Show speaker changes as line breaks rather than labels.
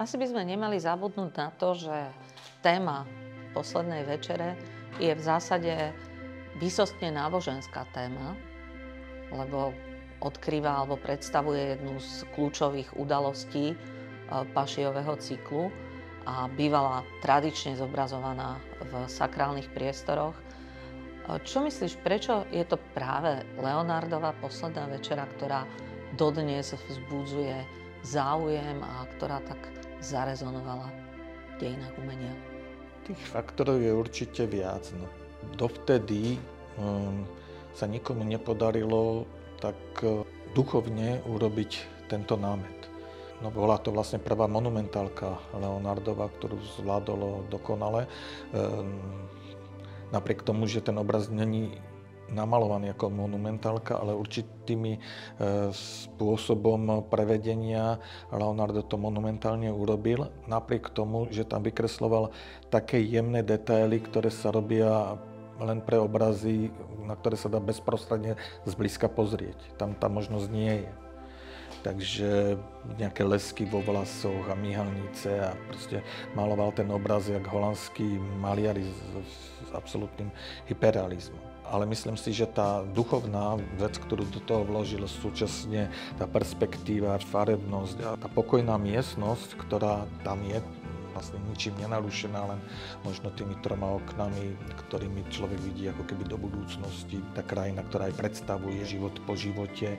Asi by sme nemali zabudnúť na to, že téma poslednej večere je v zásade výsostne náboženská téma, lebo odkrýva alebo predstavuje jednu z kľúčových udalostí Pašiového cyklu a bývala tradične zobrazovaná v sakrálnych priestoroch. Čo myslíš, prečo je to práve Leonardova posledná večera, ktorá dodnes vzbudzuje záujem a ktorá tak zarezonovala v dejinách umenia?
Tých faktorov je určite viac. No, dovtedy sa nikomu nepodarilo tak duchovne urobiť tento námet. No, bola to vlastne prvá monumentálka Leonardova, ktorú zvládolo dokonale. Napriek tomu, že ten obraz není namalovaný ako monumentálka, ale určitými spôsobom prevedenia Leonardo to monumentálne urobil. Napriek tomu, že tam vykresloval také jemné detaily, ktoré sa robia len pre obrazy, na ktoré sa dá bezprostredne zblízka pozrieť. Tam tá možnosť nie je. Takže nejaké lesky vo vlasoch a myhalnice a proste maloval ten obraz jak holandský maliar s absolútnym hyperrealizmom. Ale myslím si, že tá duchovná vec, ktorú do toho vložil súčasne, tá perspektíva, farebnosť a tá pokojná miestnosť, ktorá tam je, vlastne ničím nenarušená, len možno tými 3 oknami, ktorými človek vidí ako keby do budúcnosti. Tá krajina, ktorá aj predstavuje život po živote.